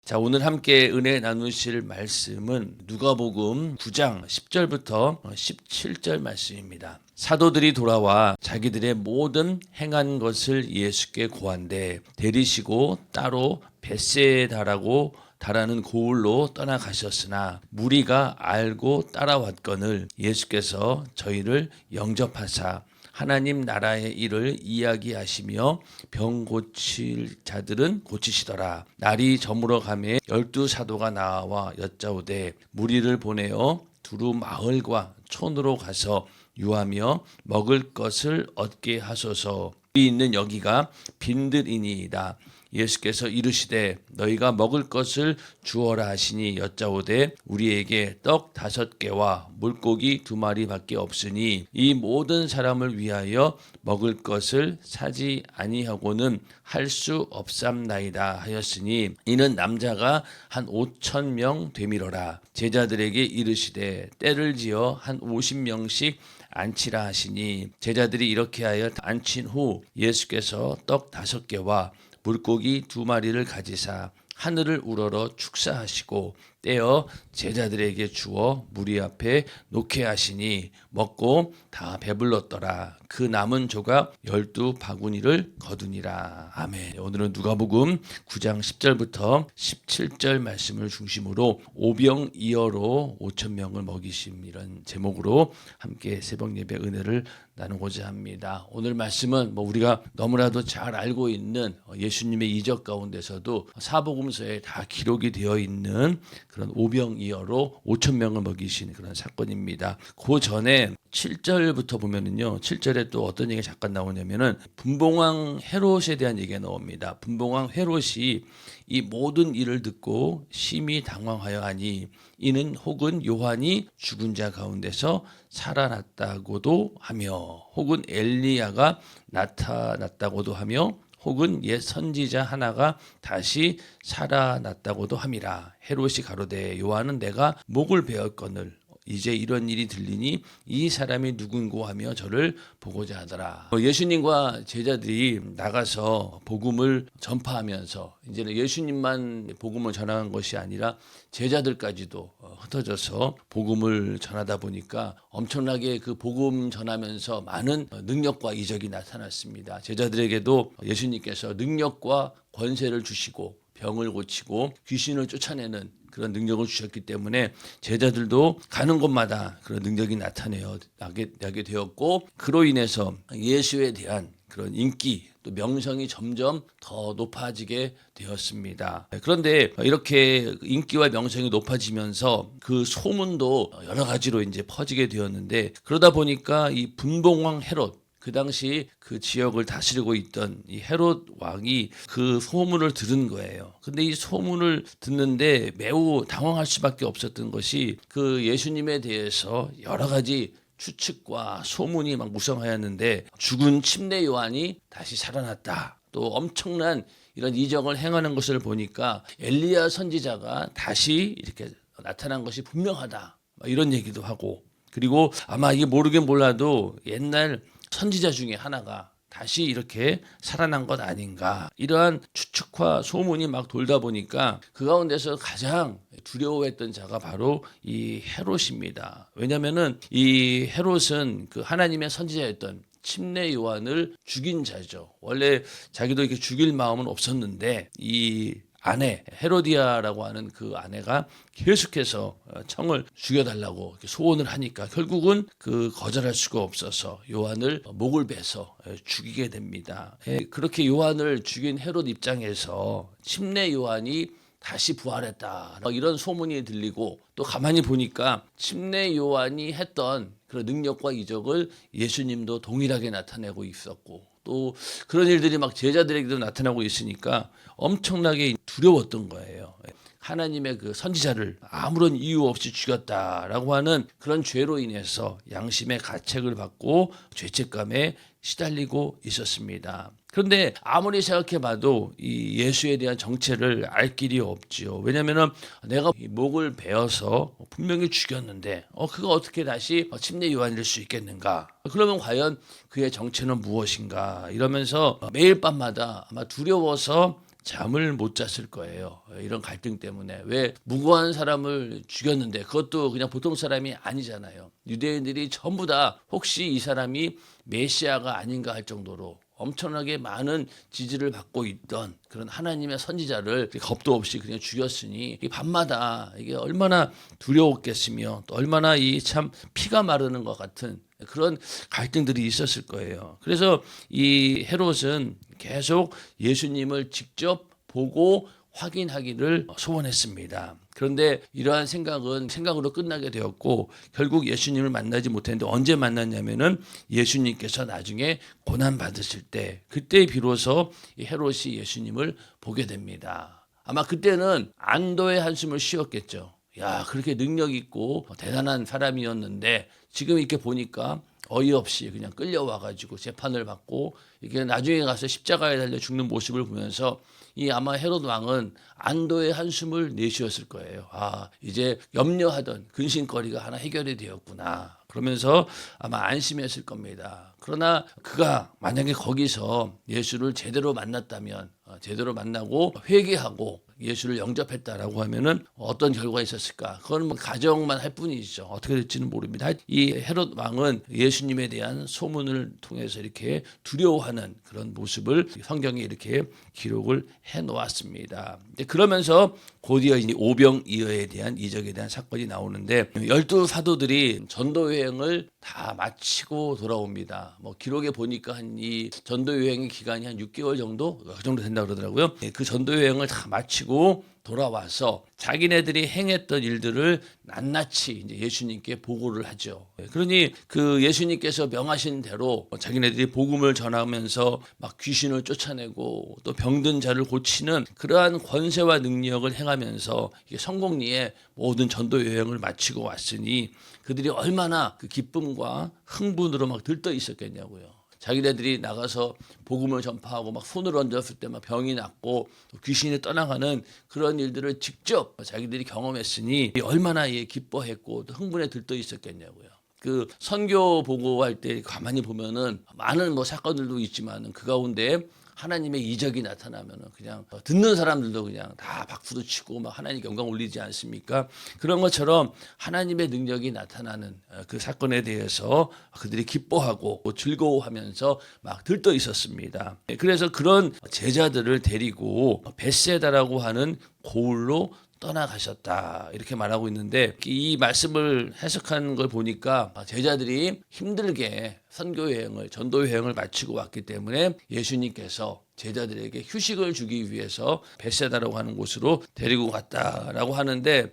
자, 오늘 함께 은혜 나누실 말씀은 누가복음 9장 10절부터 17절 말씀입니다. 사도들이 돌아와 자기들의 모든 행한 것을 예수께 고한데 데리시고 따로 벳세다라고 다라는 고을로 떠나가셨으나 무리가 알고 따라왔거늘 예수께서 저희를 영접하사 하나님 나라의 일을 이야기하시며 병 고칠 자들은 고치시더라. 날이 저물어 가매 12 사도가 나와 여짜오되 무리를 보내어 두루 마을과 촌으로 가서 유하며 먹을 것을 얻게 하소서. 우리 있는 여기가 빈들이니이다. 예수께서 이르시되 너희가 먹을 것을 주어라 하시니 여짜오되 우리에게 떡 5개와 물고기 2마리밖에 없으니 이 모든 사람을 위하여 먹을 것을 사지 아니하고는 할 수 없삼나이다 하였으니 이는 남자가 한 5,000명 되밀어라. 제자들에게 이르시되 때를 지어 한 50명씩 앉히라 하시니 제자들이 이렇게 하여 앉힌 후 예수께서 떡 5개와 물고기 2마리를 가지사 하늘을 우러러 축사하시고 떼어 제자들에게 주어 무리 앞에 놓게 하시니 먹고 다 배불렀더라. 그 남은 조각 12바구니를 거두니라. 아멘. 오늘은 누가복음 9장 10절부터 17절 말씀을 중심으로 오병이어로 5,000명을 먹이심 이런 제목으로 함께 새벽 예배 은혜를 나누고자 합니다. 오늘 말씀은 우리가 너무나도 잘 알고 있는 예수님의 이적 가운데서도 사복음서에 다 기록이 되어 있는 그런 오병이어로 5,000명을 먹이신 그런 사건입니다. 그 전에 7절부터 보면은요. 7절에 또 어떤 얘기가 잠깐 나오냐면은 분봉왕 헤롯에 대한 얘기가 나옵니다. 분봉왕 헤롯이 이 모든 일을 듣고 심히 당황하여 하니 이는 혹은 요한이 죽은 자 가운데서 살아났다고도 하며 혹은 엘리야가 나타났다고도 하며 혹은 옛 선지자 하나가 다시 살아났다고도 함이라. 헤롯이 가로되 요한은 내가 목을 베었거늘 이제 이런 일이 들리니 이 사람이 누군고 하며 저를 보고자 하더라. 예수님과 제자들이 나가서 복음을 전파하면서 이제는 예수님만 복음을 전하는 것이 아니라 제자들까지도 흩어져서 복음을 전하다 보니까 엄청나게 그 복음 전하면서 많은 능력과 이적이 나타났습니다. 제자들에게도 예수님께서 능력과 권세를 주시고 병을 고치고 귀신을 쫓아내는 그런 능력을 주셨기 때문에 제자들도 가는 곳마다 그런 능력이 나게 되었고 그로 인해서 예수에 대한 그런 인기 또 명성이 점점 더 높아지게 되었습니다. 그런데 이렇게 인기와 명성이 높아지면서 그 소문도 여러 가지로 이제 퍼지게 되었는데 그러다 보니까 이 분봉왕 헤롯 그 당시 그 지역을 다스리고 있던 이 헤롯 왕이 그 소문을 들은 거예요. 근데 이 소문을 듣는데 매우 당황할 수밖에 없었던 것이 그 예수님에 대해서 여러 가지 추측과 소문이 막 무성하였는데 죽은 침례 요한이 다시 살아났다. 또 엄청난 이런 이적을 행하는 것을 보니까 엘리야 선지자가 다시 이렇게 나타난 것이 분명하다. 이런 얘기도 하고 그리고 아마 이게 모르긴 몰라도 옛날 선지자 중에 하나가 다시 이렇게 살아난 것 아닌가 이러한 추측과 소문이 막 돌다 보니까 그 가운데서 가장 두려워했던 자가 바로 이 헤롯입니다. 왜냐하면은 이 헤롯은 그 하나님의 선지자였던 침례 요한을 죽인 자죠. 원래 자기도 이렇게 죽일 마음은 없었는데 이 아내 헤로디아라고 하는 그 아내가 계속해서 청을 죽여달라고 소원을 하니까 결국은 그 거절할 수가 없어서 요한을 목을 베서 죽이게 됩니다. 그렇게 요한을 죽인 헤롯 입장에서 침례 요한이 다시 부활했다 이런 소문이 들리고 또 가만히 보니까 침례 요한이 했던 그런 능력과 이적을 예수님도 동일하게 나타내고 있었고 또 그런 일들이 막 제자들에게도 나타나고 있으니까 엄청나게 두려웠던 거예요. 하나님의 그 선지자를 아무런 이유 없이 죽였다라고 하는 그런 죄로 인해서 양심의 가책을 받고 죄책감에 시달리고 있었습니다. 그런데 아무리 생각해봐도 이 예수에 대한 정체를 알 길이 없지요. 왜냐하면 내가 목을 베어서 분명히 죽였는데 그가 어떻게 다시 침례 요한일 수 있겠는가? 그러면 과연 그의 정체는 무엇인가? 이러면서 매일 밤마다 아마 두려워서 잠을 못 잤을 거예요. 이런 갈등 때문에. 왜 무고한 사람을 죽였는데 그것도 그냥 보통 사람이 아니잖아요. 유대인들이 전부 다 혹시 이 사람이 메시아가 아닌가 할 정도로 엄청나게 많은 지지를 받고 있던 그런 하나님의 선지자를 겁도 없이 그냥 죽였으니 이 밤마다 이게 얼마나 두려웠겠으며 또 얼마나 이 참 피가 마르는 것 같은 그런 갈등들이 있었을 거예요. 그래서 이 헤롯은 계속 예수님을 직접 보고 확인하기를 소원했습니다. 그런데 이러한 생각은 생각으로 끝나게 되었고 결국 예수님을 만나지 못했는데 언제 만났냐면은 예수님께서 나중에 고난 받으실 때 그때 비로소 이 헤롯이 예수님을 보게 됩니다. 아마 그때는 안도의 한숨을 쉬었겠죠. 야, 그렇게 능력 있고 대단한 사람이었는데 지금 이렇게 보니까 어이없이 그냥 끌려와가지고 재판을 받고 이게 나중에 가서 십자가에 달려 죽는 모습을 보면서 이 아마 헤롯 왕은 안도의 한숨을 내쉬었을 거예요. 아, 이제 염려하던 근심거리가 하나 해결이 되었구나. 그러면서 아마 안심했을 겁니다. 그러나 그가 만약에 거기서 예수를 제대로 만났다면 제대로 만나고 회개하고 예수를 영접했다라고 하면은 어떤 결과가 있었을까? 그건 뭐 가정만 할 뿐이죠. 어떻게 될지는 모릅니다. 이 헤롯 왕은 예수님에 대한 소문을 통해서 이렇게 두려워하는 그런 모습을 성경에 이렇게 기록을 해 놓았습니다. 그러면서 곧이어 이 오병이어에 대한 이적에 대한 사건이 나오는데 12 사도들이 전도 여행을 다 마치고 돌아옵니다. 뭐 기록에 보니까 한 이 전도 여행의 기간이 한 6개월 정도 그 정도 된다 그러더라고요. 그 전도 여행을 다 마치고 돌아와서 자기네들이 행했던 일들을 낱낱이 이제 예수님께 보고를 하죠. 그러니 그 예수님께서 명하신 대로 자기네들이 복음을 전하면서 막 귀신을 쫓아내고 또 병든 자를 고치는 그러한 권세와 능력을 행하면서 성공리에 모든 전도 여행을 마치고 왔으니 그들이 얼마나 그 기쁨과 흥분으로 막 들떠 있었겠냐고요. 자기네들이 나가서 복음을 전파하고 막 손을 얹었을 때 막 병이 낫고 귀신이 떠나가는 그런 일들을 직접 자기들이 경험했으니 얼마나 기뻐했고 또 흥분에 들떠 있었겠냐고요. 그 선교 보고할 때 가만히 보면은 많은 뭐 사건들도 있지만은 그 가운데 하나님의 이적이 나타나면은 그냥 듣는 사람들도 그냥 다 박수도 치고 막 하나님께 영광 올리지 않습니까? 그런 것처럼 하나님의 능력이 나타나는 그 사건에 대해서 그들이 기뻐하고 즐거워하면서 막 들떠 있었습니다. 그래서 그런 제자들을 데리고 벳세다라고 하는 고을로 떠나가셨다 이렇게 말하고 있는데 이 말씀을 해석한 걸 보니까 제자들이 힘들게 선교 여행을 전도 여행을 마치고 왔기 때문에 예수님께서 제자들에게 휴식을 주기 위해서 벳세다라고 하는 곳으로 데리고 갔다라고 하는데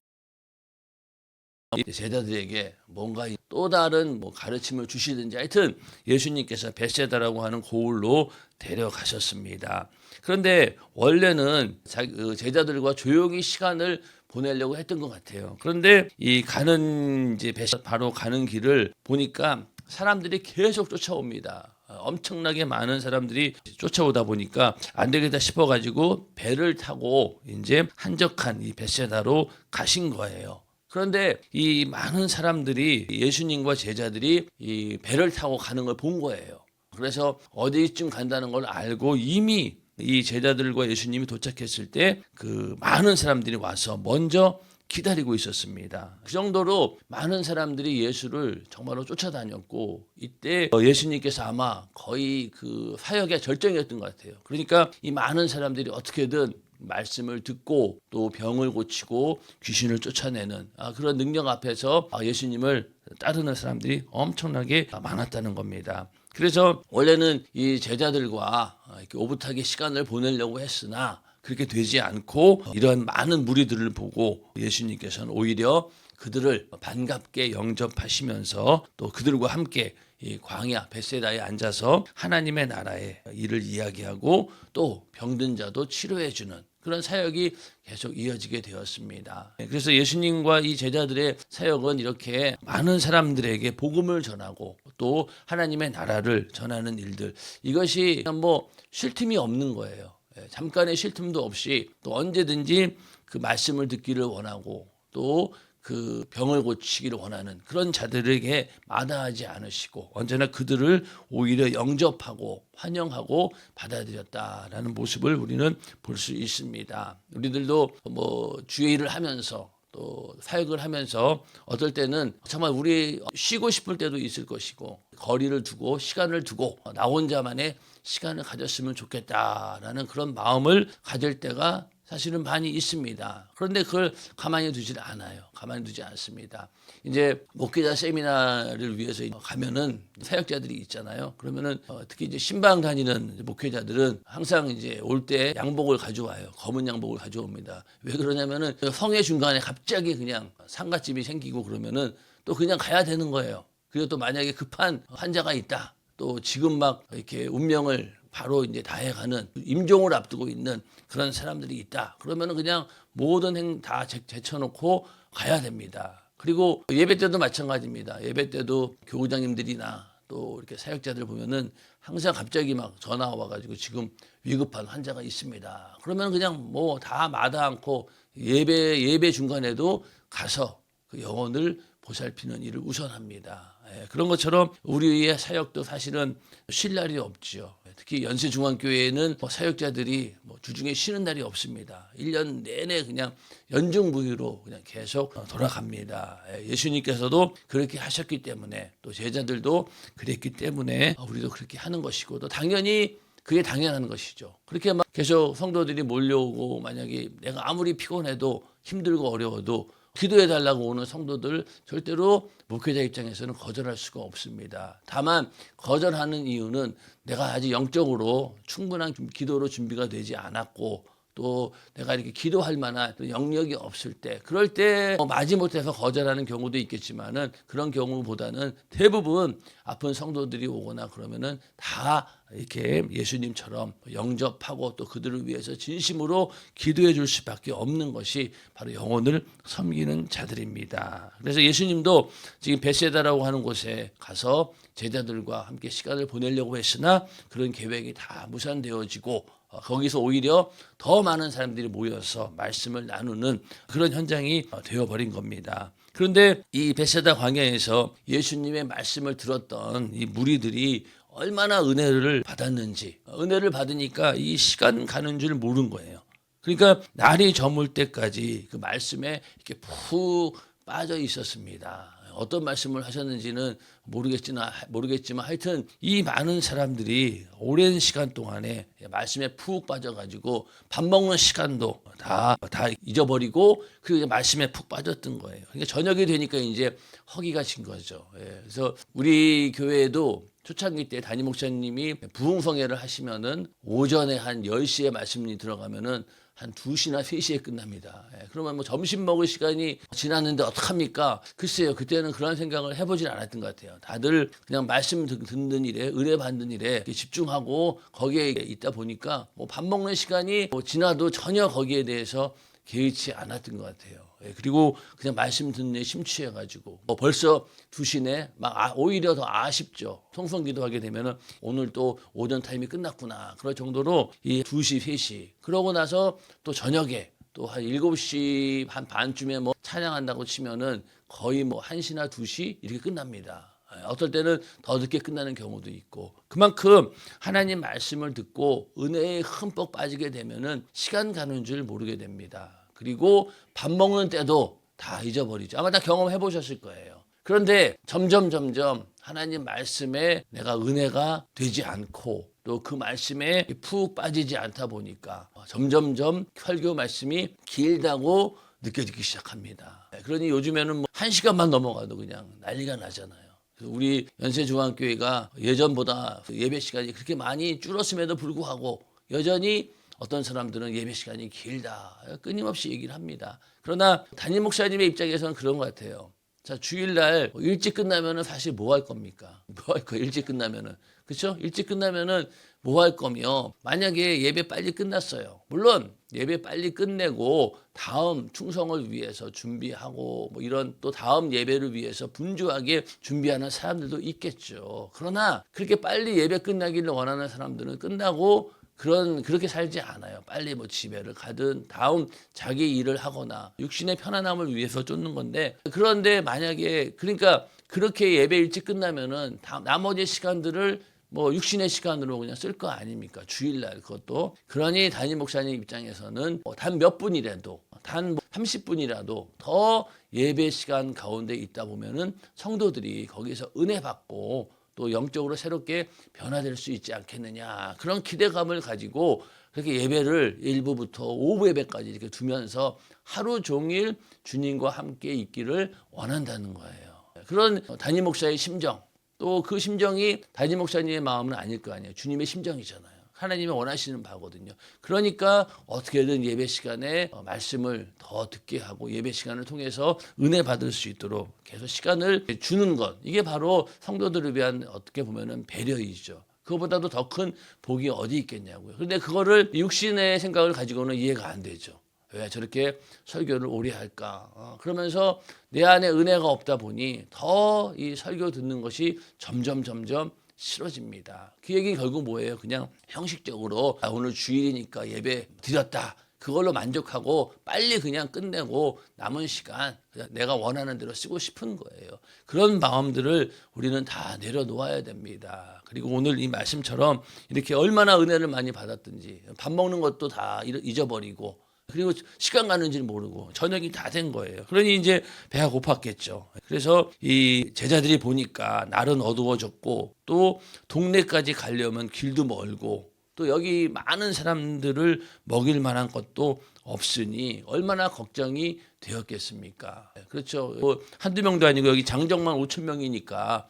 제자들에게 뭔가 또 다른 뭐 가르침을 주시든지 하여튼 예수님께서 벳세다라고 하는 고을로 데려가셨습니다. 그런데 원래는 제자들과 조용히 시간을 보내려고 했던 것 같아요. 그런데 이 가는 이제 바로 가는 길을 보니까 사람들이 계속 쫓아옵니다. 엄청나게 많은 사람들이 쫓아오다 보니까 안 되겠다 싶어가지고 배를 타고 이제 한적한 이 벳세다로 가신 거예요. 그런데 이 많은 사람들이 예수님과 제자들이 이 배를 타고 가는 걸 본 거예요. 그래서 어디쯤 간다는 걸 알고 이미 이 제자들과 예수님이 도착했을 때 그 많은 사람들이 와서 먼저 기다리고 있었습니다. 그 정도로 많은 사람들이 예수를 정말로 쫓아다녔고 이때 예수님께서 아마 거의 그 사역의 절정이었던 것 같아요. 그러니까 이 많은 사람들이 어떻게든 말씀을 듣고 또 병을 고치고 귀신을 쫓아내는 그런 능력 앞에서 예수님을 따르는 사람들이 엄청나게 많았다는 겁니다. 그래서 원래는 이 제자들과 이렇게 오붓하게 시간을 보내려고 했으나 그렇게 되지 않고 이런 많은 무리들을 보고 예수님께서는 오히려 그들을 반갑게 영접하시면서 또 그들과 함께 이 광야 벳세다에 앉아서 하나님의 나라의 일을 이야기하고 또 병든 자도 치료해 주는 그런 사역이 계속 이어지게 되었습니다. 그래서 예수님과 이 제자들의 사역은 이렇게 많은 사람들에게 복음을 전하고 또 하나님의 나라를 전하는 일들 이것이 뭐 쉴 틈이 없는 거예요. 잠깐의 쉴 틈도 없이 또 언제든지 그 말씀을 듣기를 원하고 또 그 병을 고치기를 원하는 그런 자들에게 마다하지 않으시고 언제나 그들을 오히려 영접하고 환영하고 받아들였다라는 모습을 우리는 볼 수 있습니다. 우리들도 뭐 주의 일을 하면서 또 사역을 하면서 어떨 때는 정말 우리 쉬고 싶을 때도 있을 것이고 거리를 두고 시간을 두고 나 혼자만의 시간을 가졌으면 좋겠다라는 그런 마음을 가질 때가 사실은 많이 있습니다. 그런데 그걸 가만히 두질 않아요. 가만히 두지 않습니다. 이제 목회자 세미나를 위해서 가면은 사역자들이 있잖아요. 그러면은 특히 이제 신방 다니는 목회자들은 항상 이제 올 때 양복을 가져와요. 검은 양복을 가져옵니다. 왜 그러냐면은 성회 중간에 갑자기 그냥 상가집이 생기고 그러면은 또 그냥 가야 되는 거예요. 그리고 또 만약에 급한 환자가 있다. 또 지금 막 이렇게 운명을 바로 이제 다해가는 임종을 앞두고 있는 그런 사람들이 있다. 그러면은 그냥 모든 행 다 제쳐놓고 가야 됩니다. 그리고 예배 때도 마찬가지입니다. 예배 때도 교구장님들이나 또 이렇게 사역자들 보면은 항상 갑자기 막 전화 와가지고 지금 위급한 환자가 있습니다. 그러면 그냥 뭐 다 마다 않고 예배 중간에도 가서 그 영혼을 보살피는 일을 우선합니다. 그런 것처럼 우리의 사역도 사실은 쉴 날이 없죠. 특히 연세중앙교회에는 사역자들이 주중에 쉬는 날이 없습니다. 1년 내내 그냥 연중무휴로 그냥 계속 돌아갑니다. 예수님께서도 그렇게 하셨기 때문에 또 제자들도 그랬기 때문에 우리도 그렇게 하는 것이고 또 당연히 그게 당연한 것이죠. 그렇게 막 계속 성도들이 몰려오고 만약에 내가 아무리 피곤해도 힘들고 어려워도 기도해달라고 오는 성도들 절대로 목회자 입장에서는 거절할 수가 없습니다. 다만 거절하는 이유는 내가 아직 영적으로 충분한 기도로 준비가 되지 않았고 또 내가 이렇게 기도할 만한 영역이 없을 때 그럴 때 마지못해서 거절하는 경우도 있겠지만은 그런 경우보다는 대부분 아픈 성도들이 오거나 그러면은 다 이렇게 예수님처럼 영접하고 또 그들을 위해서 진심으로 기도해 줄 수밖에 없는 것이 바로 영혼을 섬기는 자들입니다. 그래서 예수님도 지금 베세다라고 하는 곳에 가서 제자들과 함께 시간을 보내려고 했으나 그런 계획이 다 무산되어지고 거기서 오히려 더 많은 사람들이 모여서 말씀을 나누는 그런 현장이 되어버린 겁니다. 그런데 이 베세다 광야에서 예수님의 말씀을 들었던 이 무리들이 얼마나 은혜를 받았는지 은혜를 받으니까 이 시간 가는 줄 모른 거예요. 그러니까 날이 저물 때까지 그 말씀에 이렇게 푹 빠져 있었습니다. 어떤 말씀을 하셨는지는 모르겠지만 하여튼 이 많은 사람들이 오랜 시간 동안에 말씀에 푹 빠져가지고 밥 먹는 시간도 다 잊어버리고 그 말씀에 푹 빠졌던 거예요. 그러니까 저녁이 되니까 이제 허기가 진 거죠. 그래서 우리 교회에도 초창기 때 담임 목사님이 부흥성회를 하시면은 오전에 한 10시에 말씀이 들어가면은 한 2시나 3시에 끝납니다. 그러면 뭐 점심 먹을 시간이 지났는데 어떡합니까? 글쎄요, 그때는 그런 생각을 해보질 않았던 것 같아요. 다들 그냥 말씀 듣는 일에, 은혜 받는 일에 집중하고 거기에 있다 보니까 뭐 밥 먹는 시간이 지나도 전혀 거기에 대해서 개의치 않았던 것 같아요. 그리고 그냥 말씀 듣는 데 심취해가지고 벌써 2시네 막 오히려 더 아쉽죠. 통성기도하게 되면은 오늘 또 오전 타임이 끝났구나. 그럴 정도로 이 2시, 3시 그러고 나서 또 저녁에 또 한 7시 한 반쯤에 뭐 찬양한다고 치면은 거의 뭐 1시나 2시 이렇게 끝납니다. 어떨 때는 더 늦게 끝나는 경우도 있고 그만큼 하나님 말씀을 듣고 은혜에 흠뻑 빠지게 되면은 시간 가는 줄 모르게 됩니다. 그리고 밥 먹는 때도 다 잊어버리죠. 아마 다 경험해 보셨을 거예요. 그런데 점점 하나님 말씀에 내가 은혜가 되지 않고 또 그 말씀에 푹 빠지지 않다 보니까 점점 설교 말씀이 길다고 느껴지기 시작합니다. 그러니 요즘에는 뭐 1시간만 넘어가도 그냥 난리가 나잖아요. 우리 연세중앙교회가 예전보다 예배 시간이 그렇게 많이 줄었음에도 불구하고 여전히 어떤 사람들은 예배 시간이 길다 끊임없이 얘기를 합니다. 그러나 담임 목사님의 입장에서는 그런 것 같아요. 자, 주일날 일찍 끝나면은 사실 뭐 할 겁니까? 뭐 할 거예요? 일찍 끝나면은. 그렇죠? 일찍 끝나면은 뭐 할 거며 만약에 예배 빨리 끝났어요. 물론 예배 빨리 끝내고 다음 충성을 위해서 준비하고 뭐 이런 또 다음 예배를 위해서 분주하게 준비하는 사람들도 있겠죠. 그러나 그렇게 빨리 예배 끝나기를 원하는 사람들은 끝나고 그렇게 살지 않아요. 빨리 뭐 집에를 가든 다음 자기 일을 하거나 육신의 편안함을 위해서 쫓는 건데, 그런데 만약에 그러니까 그렇게 예배 일찍 끝나면은 나머지 시간들을 뭐 육신의 시간으로 그냥 쓸 거 아닙니까? 주일날 그것도. 그러니 담임 목사님 입장에서는 단 몇 분이라도 단 30분이라도 더 예배 시간 가운데 있다 보면은 성도들이 거기서 은혜 받고 또 영적으로 새롭게 변화될 수 있지 않겠느냐, 그런 기대감을 가지고 그렇게 예배를 1부부터 오후 예배까지 이렇게 두면서 하루 종일 주님과 함께 있기를 원한다는 거예요. 그런 담임 목사의 심정, 또 그 심정이 담임 목사님의 마음은 아닐 거 아니에요. 주님의 심정이잖아요. 하나님이 원하시는 바거든요. 그러니까 어떻게든 예배 시간에 말씀을 더 듣게 하고 예배 시간을 통해서 은혜 받을 수 있도록 계속 시간을 주는 것, 이게 바로 성도들을 위한 어떻게 보면은 배려이죠. 그거보다도 더 큰 복이 어디 있겠냐고요. 그런데 그거를 육신의 생각을 가지고는 이해가 안 되죠. 왜 저렇게 설교를 오래 할까? 그러면서 내 안에 은혜가 없다 보니 더 이 설교 듣는 것이 점점 싫어집니다. 그 얘기는 결국 뭐예요? 그냥 형식적으로 오늘 주일이니까 예배 드렸다, 그걸로 만족하고 빨리 그냥 끝내고 남은 시간 그냥 내가 원하는 대로 쓰고 싶은 거예요. 그런 마음들을 우리는 다 내려놓아야 됩니다. 그리고 오늘 이 말씀처럼 이렇게 얼마나 은혜를 많이 받았든지 밥 먹는 것도 다 잊어버리고, 그리고 시간 가는지 모르고 저녁이 다 된 거예요. 그러니 이제 배가 고팠겠죠. 그래서 이 제자들이 보니까 날은 어두워졌고 또 동네까지 가려면 길도 멀고 또 여기 많은 사람들을 먹일 만한 것도 없으니 얼마나 걱정이 되었겠습니까? 그렇죠. 뭐 한두 명도 아니고 여기 장정만 5천 명이니까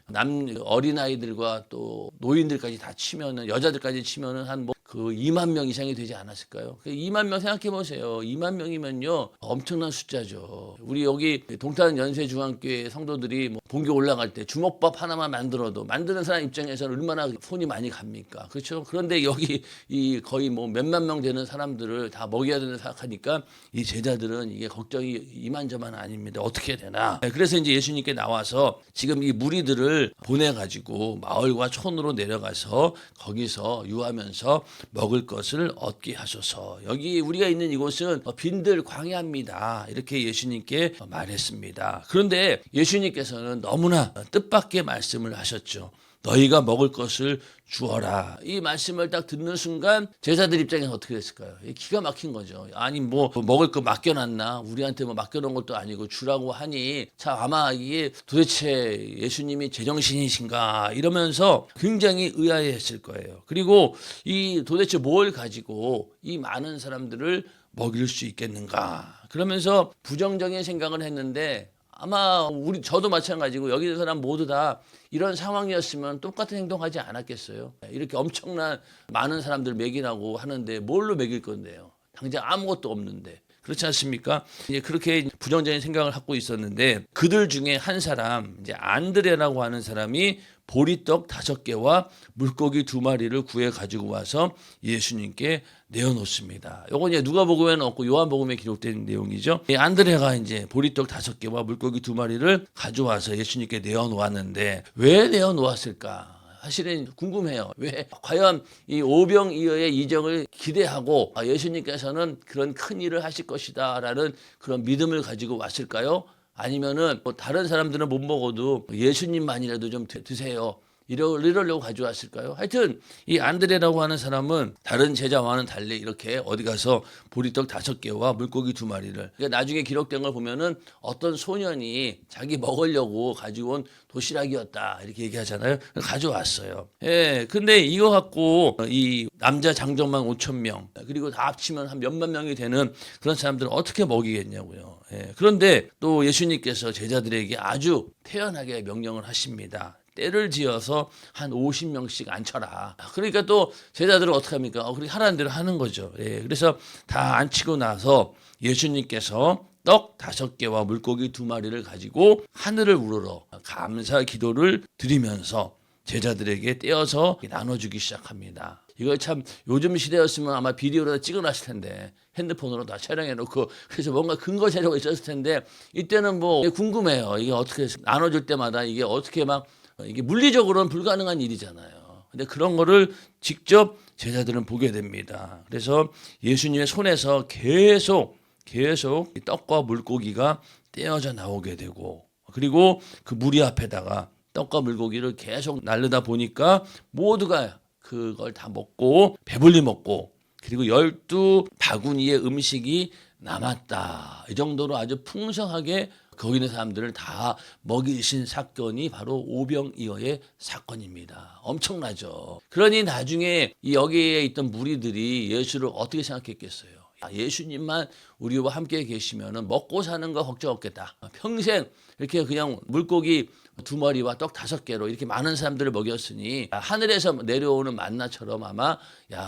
어린아이들과 또 노인들까지 다 치면은, 여자들까지 치면은 한 그 2만 명 이상이 되지 않았을까요? 2만 명 생각해 보세요. 2만 명이면요 엄청난 숫자죠. 우리 여기 동탄 연세중앙교회 성도들이 뭐 본교 올라갈 때 주먹밥 하나만 만들어도 만드는 사람 입장에서는 얼마나 손이 많이 갑니까? 그렇죠? 그런데 여기 이 거의 뭐 몇만 명 되는 사람들을 다 먹여야 되는 생각하니까 이 제자들은 이게 걱정이 이만저만 아닙니다. 어떻게 해야 되나? 그래서 이제 예수님께 나와서 지금 이 무리들을 보내가지고 마을과 촌으로 내려가서 거기서 유하면서 먹을 것을 얻게 하소서. 여기 우리가 있는 이곳은 빈들 광야입니다. 이렇게 예수님께 말했습니다. 그런데 예수님께서는 너무나 뜻밖의 말씀을 하셨죠. 너희가 먹을 것을 주어라. 이 말씀을 딱 듣는 순간 제자들 입장에서 어떻게 됐을까요? 기가 막힌 거죠. 아니 뭐 먹을 거 맡겨놨나? 우리한테 뭐 맡겨놓은 것도 아니고 주라고 하니 참 아마 이게 도대체 예수님이 제정신이신가 이러면서 굉장히 의아해했을 거예요. 그리고 이 도대체 뭘 가지고 이 많은 사람들을 먹일 수 있겠는가? 그러면서 부정적인 생각을 했는데 아마 저도 마찬가지고 여기 있는 사람 모두 다 이런 상황이었으면 똑같은 행동하지 않았겠어요? 이렇게 엄청난 많은 사람들 먹이라고 하는데 뭘로 먹일 건데요? 당장 아무것도 없는데. 그렇지 않습니까? 이제 그렇게 부정적인 생각을 갖고 있었는데 그들 중에 한 사람, 이제 안드레라고 하는 사람이 보리떡 5개와 물고기 2마리를 구해 가지고 와서 예수님께 내어놓습니다. 이건 이제 누가복음에는 없고 요한복음에 기록된 내용이죠. 안드레가 이제 보리떡 5개와 물고기 2마리를 가져와서 예수님께 내어놓았는데 왜 내어놓았을까? 사실은 궁금해요. 왜 과연 이 오병이어의 이적을 기대하고 예수님께서는 그런 큰 일을 하실 것이다라는 그런 믿음을 가지고 왔을까요? 아니면은 뭐 다른 사람들은 못 먹어도 예수님만이라도 좀 드세요. 이러려고 가져왔을까요? 하여튼 이 안드레라고 하는 사람은 다른 제자와는 달리 이렇게 어디 가서 보리떡 5개와 물고기 2마리를, 그러니까 나중에 기록된 걸 보면은 어떤 소년이 자기 먹으려고 가지고 온 도시락이었다 이렇게 얘기하잖아요. 가져왔어요. 예, 근데 이거 갖고 이 남자 장정만 5천 명 그리고 다 합치면 한 몇만 명이 되는 그런 사람들을 어떻게 먹이겠냐고요. 예, 그런데 또 예수님께서 제자들에게 아주 태연하게 명령을 하십니다. 때를 지어서 한 50명씩 앉혀라. 그러니까 또 제자들은 어떻게 합니까? 그렇게 하라는 대로 하는 거죠. 예, 그래서 다 앉히고 나서 예수님께서 떡 5개와 물고기 2마리를 가지고 하늘을 우러러 감사 기도를 드리면서 제자들에게 떼어서 나눠주기 시작합니다. 이거 참 요즘 시대였으면 아마 비디오로 찍어놨을 텐데 핸드폰으로 다 촬영해놓고 그래서 뭔가 근거 자료가 있었을 텐데 이때는 뭐 궁금해요. 이게 어떻게 나눠줄 때마다 이게 어떻게 막 이게 물리적으로는 불가능한 일이잖아요. 근데 그런 거를 직접 제자들은 보게 됩니다. 그래서 예수님의 손에서 계속 이 떡과 물고기가 떼어져 나오게 되고, 그리고 그 무리 앞에다가 떡과 물고기를 계속 나르다 보니까 모두가 그걸 다 먹고 배불리 먹고, 그리고 12바구니의 음식이 남았다. 이 정도로 아주 풍성하게 거기 있는 사람들을 다 먹이신 사건이 바로 오병이어의 사건입니다. 엄청나죠. 그러니 나중에 여기에 있던 무리들이 예수를 어떻게 생각했겠어요? 예수님만 우리와 함께 계시면 먹고 사는 거 걱정 없겠다. 평생 이렇게 그냥 물고기 2마리와 떡 5개로 이렇게 많은 사람들을 먹였으니 하늘에서 내려오는 만나처럼 아마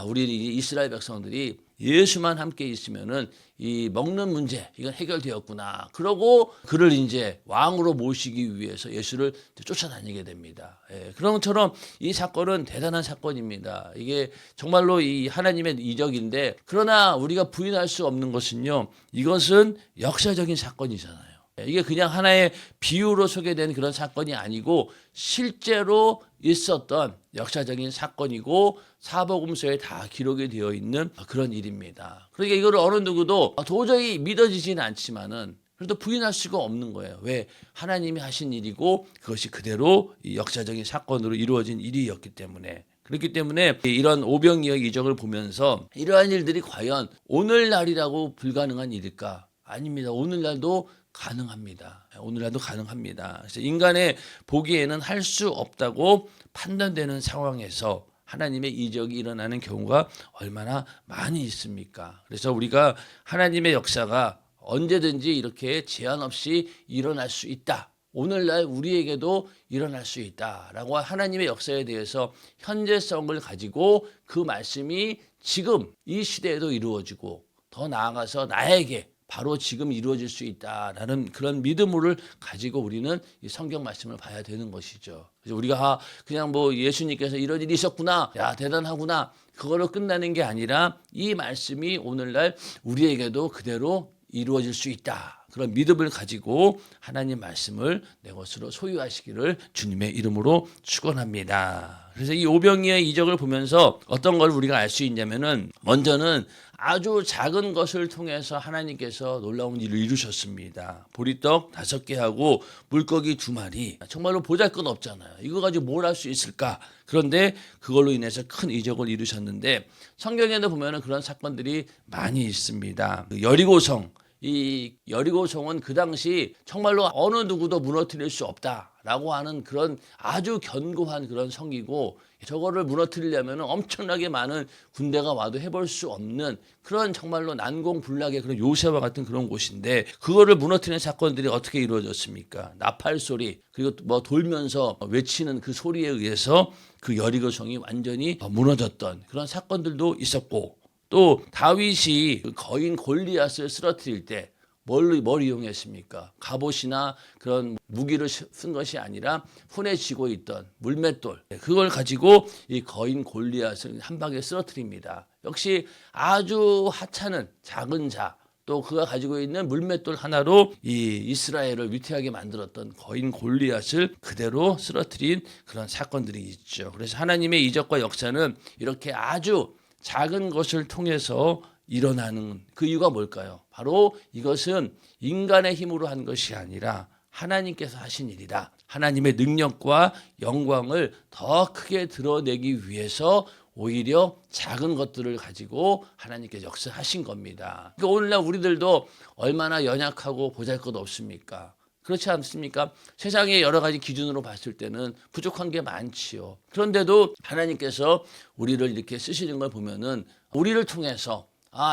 우리 이스라엘 백성들이 예수만 함께 있으면은 이 먹는 문제 이건 해결되었구나. 그러고 그를 이제 왕으로 모시기 위해서 예수를 쫓아다니게 됩니다. 그런 것처럼 이 사건은 대단한 사건입니다. 이게 정말로 이 하나님의 이적인데, 그러나 우리가 부인할 수 없는 것은요, 이것은 역사적인 사건이잖아요. 이게 그냥 하나의 비유로 소개된 그런 사건이 아니고 실제로 있었던 역사적인 사건이고 사복음서에 다 기록이 되어 있는 그런 일입니다. 그러니까 이걸 어느 누구도 도저히 믿어지지는 않지만은 그래도 부인할 수가 없는 거예요. 왜? 하나님이 하신 일이고 그것이 그대로 역사적인 사건으로 이루어진 일이었기 때문에. 그렇기 때문에 이런 오병이어 이적을 보면서 이러한 일들이 과연 오늘날이라고 불가능한 일일까? 아닙니다. 오늘날도 가능합니다. 오늘날도 가능합니다. 그래서 인간의 보기에는 할 수 없다고 판단되는 상황에서 하나님의 이적이 일어나는 경우가 얼마나 많이 있습니까? 그래서 우리가 하나님의 역사가 언제든지 이렇게 제한 없이 일어날 수 있다. 오늘날 우리에게도 일어날 수 있다라고 하나님의 역사에 대해서 현재성을 가지고 그 말씀이 지금 이 시대에도 이루어지고 더 나아가서 나에게 바로 지금 이루어질 수 있다라는 그런 믿음을 가지고 우리는 이 성경 말씀을 봐야 되는 것이죠. 그래서 우리가 그냥 예수님께서 이런 일이 있었구나, 대단하구나, 그거로 끝나는 게 아니라 이 말씀이 오늘날 우리에게도 그대로 이루어질 수 있다. 그런 믿음을 가지고 하나님 말씀을 내 것으로 소유하시기를 주님의 이름으로 축원합니다. 그래서 이 오병이어의 이적을 보면서 어떤 걸 우리가 알 수 있냐면은, 먼저는 아주 작은 것을 통해서 하나님께서 놀라운 일을 이루셨습니다. 보리떡 5개하고 물고기 2마리. 정말로 보잘것없잖아요. 이거 가지고 뭘 할 수 있을까? 그런데 그걸로 인해서 큰 이적을 이루셨는데, 성경에도 보면은 그런 사건들이 많이 있습니다. 여리고성. 이 여리고성은 그 당시 정말로 어느 누구도 무너뜨릴 수 없다라고 하는 그런 아주 견고한 그런 성이고, 저거를 무너뜨리려면 엄청나게 많은 군대가 와도 해볼 수 없는 그런 정말로 난공불락의 그런 요새와 같은 그런 곳인데, 그거를 무너뜨리는 사건들이 어떻게 이루어졌습니까? 나팔 소리, 그리고 돌면서 외치는 그 소리에 의해서 그 여리고성이 완전히 무너졌던 그런 사건들도 있었고, 또 다윗이 거인 골리앗을 쓰러뜨릴 때 뭘 이용했습니까? 갑옷이나 그런 무기를 쓴 것이 아니라 훈에 쥐고 있던 물맷돌, 그걸 가지고 이 거인 골리앗을 한 방에 쓰러뜨립니다. 역시 아주 하찮은 작은 자, 또 그가 가지고 있는 물맷돌 하나로 이 이스라엘을 위태하게 만들었던 거인 골리앗을 그대로 쓰러뜨린 그런 사건들이 있죠. 그래서 하나님의 이적과 역사는 이렇게 아주 작은 것을 통해서 일어나는 그 이유가 뭘까요? 바로 이것은 인간의 힘으로 한 것이 아니라 하나님께서 하신 일이다. 하나님의 능력과 영광을 더 크게 드러내기 위해서 오히려 작은 것들을 가지고 하나님께서 역사하신 겁니다. 그러니까 오늘날 우리들도 얼마나 연약하고 보잘것없습니까? 그렇지 않습니까? 세상의 여러 가지 기준으로 봤을 때는 부족한 게 많지요. 그런데도 하나님께서 우리를 이렇게 쓰시는 걸 보면은 우리를 통해서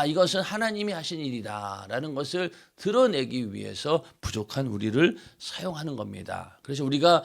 이것은 하나님이 하신 일이다라는 것을 드러내기 위해서 부족한 우리를 사용하는 겁니다. 그래서 우리가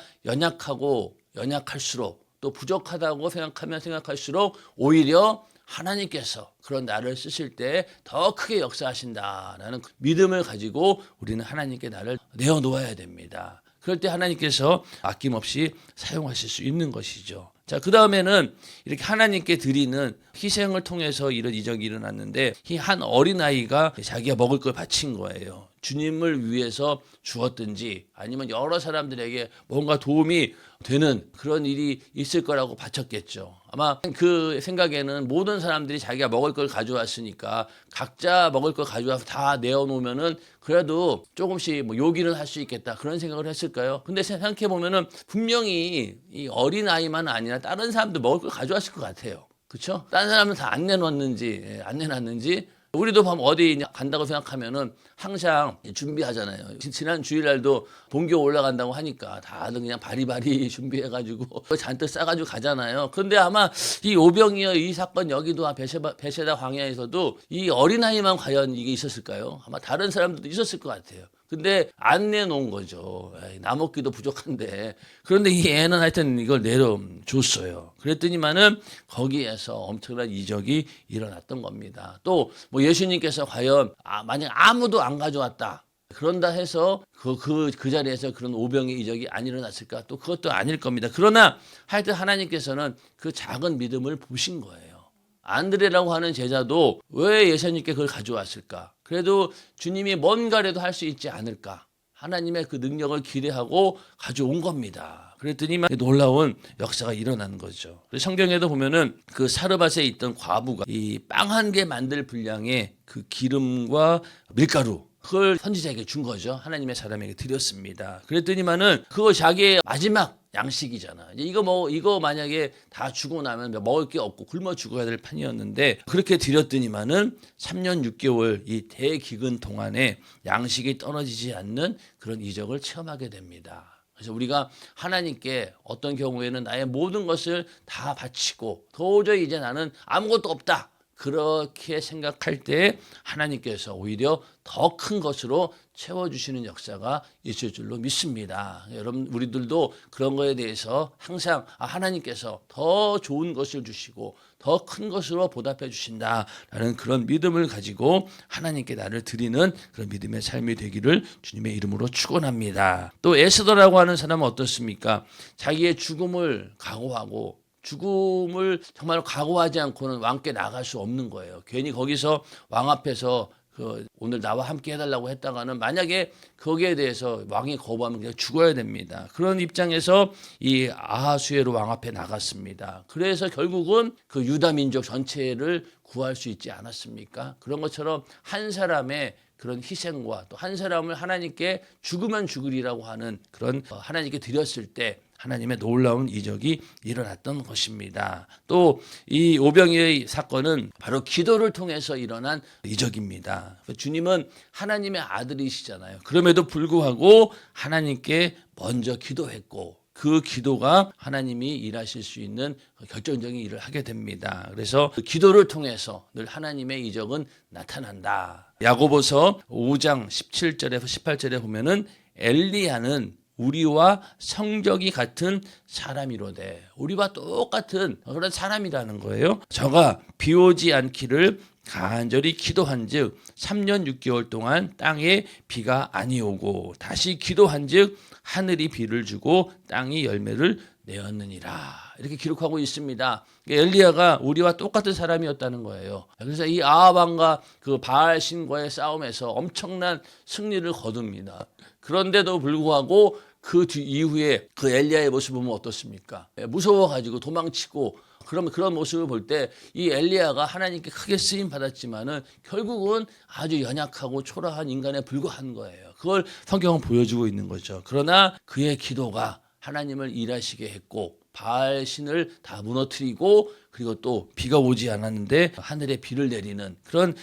연약할수록 또 부족하다고 생각할수록 오히려 하나님께서 그런 나를 쓰실 때 더 크게 역사하신다라는 믿음을 가지고 우리는 하나님께 나를 내어놓아야 됩니다. 그럴 때 하나님께서 아낌없이 사용하실 수 있는 것이죠. 자, 그 다음에는 이렇게 하나님께 드리는 희생을 통해서 이런 이적이 일어났는데, 이 한 어린아이가 자기가 먹을 걸 바친 거예요. 주님을 위해서 주었든지 아니면 여러 사람들에게 뭔가 도움이 되는 그런 일이 있을 거라고 바쳤겠죠. 아마 그 생각에는 모든 사람들이 자기가 먹을 걸 가져왔으니까 각자 먹을 걸 가져와서 다 내어놓으면은 그래도 조금씩 뭐 요기는 할 수 있겠다 그런 생각을 했을까요? 근데 생각해 보면은 분명히 이 어린 아이만 아니라 다른 사람도 먹을 걸 가져왔을 것 같아요. 그렇죠? 다른 사람은 다 안 내놨는지 안 내놨는지 우리도 어디 간다고 생각하면은 항상 준비하잖아요. 지난 주일날도 본교 올라간다고 하니까 다들 그냥 바리바리 준비해가지고 잔뜩 싸가지고 가잖아요. 그런데 아마 이 오병이어 이 사건 여기도 베세다 광야에서도 이 어린아이만 과연 이게 있었을까요? 아마 다른 사람들도 있었을 것 같아요. 근데 안 내놓은 거죠. 나 먹기도 부족한데. 그런데 이 애는 하여튼 이걸 내려줬어요. 그랬더니만은 거기에서 엄청난 이적이 일어났던 겁니다. 또 뭐 예수님께서 과연 만약 아무도 안 가져왔다. 그런다 해서 그 자리에서 그런 오병의 이적이 안 일어났을까? 또 그것도 아닐 겁니다. 그러나 하여튼 하나님께서는 그 작은 믿음을 보신 거예요. 안드레라고 하는 제자도 왜 예수님께 그걸 가져왔을까? 그래도 주님이 뭔가라도 할 수 있지 않을까? 하나님의 그 능력을 기대하고 가져온 겁니다. 그랬더니 놀라운 역사가 일어난 거죠. 성경에도 보면은 그 사르밧에 있던 과부가 이 빵 한 개 만들 분량의 그 기름과 밀가루 그걸 선지자에게 준 거죠. 하나님의 사람에게 드렸습니다. 그랬더니만은 그거 자기의 마지막 양식이잖아. 이거 만약에 다 주고 나면 먹을 게 없고 굶어 죽어야 될 판이었는데 그렇게 드렸더니만은 3년 6개월 이 대기근 동안에 양식이 떨어지지 않는 그런 이적을 체험하게 됩니다. 그래서 우리가 하나님께 어떤 경우에는 나의 모든 것을 다 바치고 도저히 이제 나는 아무것도 없다. 그렇게 생각할 때 하나님께서 오히려 더 큰 것으로 채워주시는 역사가 있을 줄로 믿습니다. 여러분 우리들도 그런 거에 대해서 항상 하나님께서 더 좋은 것을 주시고 더 큰 것으로 보답해 주신다라는 그런 믿음을 가지고 하나님께 나를 드리는 그런 믿음의 삶이 되기를 주님의 이름으로 축원합니다. 또 에스더라고 하는 사람은 어떻습니까? 자기의 죽음을 각오하고 죽음을 정말 각오하지 않고는 왕께 나갈 수 없는 거예요. 괜히 거기서 왕 앞에서 오늘 나와 함께 해달라고 했다가는 만약에 거기에 대해서 왕이 거부하면 그냥 죽어야 됩니다. 그런 입장에서 이 아하수에로 왕 앞에 나갔습니다. 그래서 결국은 그 유다 민족 전체를 구할 수 있지 않았습니까? 그런 것처럼 한 사람의 그런 희생과 또 한 사람을 하나님께 죽으면 죽으리라고 하는 그런 하나님께 드렸을 때 하나님의 놀라운 이적이 일어났던 것입니다. 또 이 오병이어의 사건은 바로 기도를 통해서 일어난 이적입니다. 주님은 하나님의 아들이시잖아요. 그럼에도 불구하고 하나님께 먼저 기도했고 그 기도가 하나님이 일하실 수 있는 결정적인 일을 하게 됩니다. 그래서 그 기도를 통해서 늘 하나님의 이적은 나타난다. 야고보서 5장 17절에서 18절에 보면은 엘리야는 우리와 성적이 같은 사람이로되 우리와 똑같은 그런 사람이라는 거예요. 저가 비 오지 않기를 간절히 기도한즉 3년 6개월 동안 땅에 비가 아니 오고 다시 기도한즉 하늘이 비를 주고 땅이 열매를 내었느니라. 이렇게 기록하고 있습니다. 엘리야가 우리와 똑같은 사람이었다는 거예요. 그래서 이 아합왕과 그 바알 신과의 싸움에서 엄청난 승리를 거둡니다. 그런데도 불구하고 그 이후에 그 엘리야의 모습을 보면 어떻습니까? 무서워가지고 도망치고 그런 모습을 볼 때 이 엘리야가 하나님께 크게 쓰임 받았지만은 결국은 아주 연약하고 초라한 인간에 불과한 거예요. 그걸 성경은 보여주고 있는 거죠. 그러나 그의 기도가 하나님을 일하시게 했고 바알 신을 다 무너뜨리고 그리고 또 비가 오지 않았는데 하늘에 비를 내리는 그런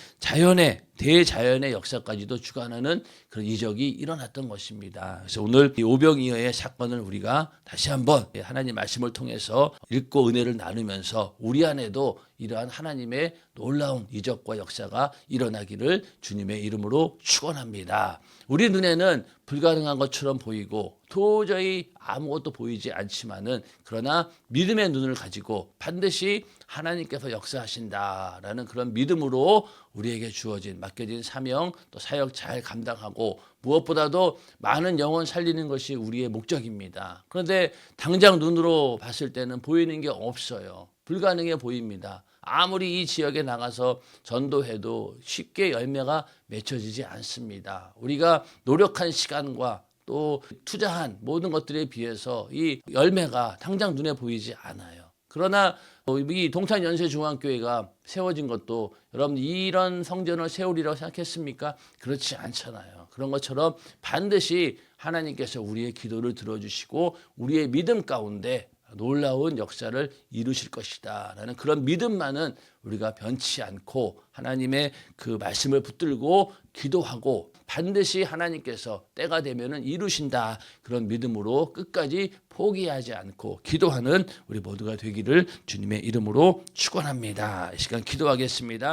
대자연의 역사까지도 주관하는 그런 이적이 일어났던 것입니다. 그래서 오늘 이 오병이어의 사건을 우리가 다시 한번 하나님 말씀을 통해서 읽고 은혜를 나누면서 우리 안에도 이러한 하나님의 놀라운 이적과 역사가 일어나기를 주님의 이름으로 축원합니다. 우리 눈에는 불가능한 것처럼 보이고 도저히 아무것도 보이지 않지만은 그러나 믿음의 눈을 가지고 반드시 하나님께서 역사하신다라는 그런 믿음으로 우리에게 맡겨진 사명 또 사역 잘 감당하고 무엇보다도 많은 영혼 살리는 것이 우리의 목적입니다. 그런데 당장 눈으로 봤을 때는 보이는 게 없어요. 불가능해 보입니다. 아무리 이 지역에 나가서 전도해도 쉽게 열매가 맺혀지지 않습니다. 우리가 노력한 시간과 또 투자한 모든 것들에 비해서 이 열매가 당장 눈에 보이지 않아요. 그러나 이 동탄연세중앙교회가 세워진 것도 여러분 이런 성전을 세우리라고 생각했습니까? 그렇지 않잖아요. 그런 것처럼 반드시 하나님께서 우리의 기도를 들어주시고 우리의 믿음 가운데 놀라운 역사를 이루실 것이다 라는 그런 믿음만은 우리가 변치 않고 하나님의 그 말씀을 붙들고 기도하고 반드시 하나님께서 때가 되면은 이루신다, 그런 믿음으로 끝까지 포기하지 않고 기도하는 우리 모두가 되기를 주님의 이름으로 축원합니다. 이 시간 기도하겠습니다.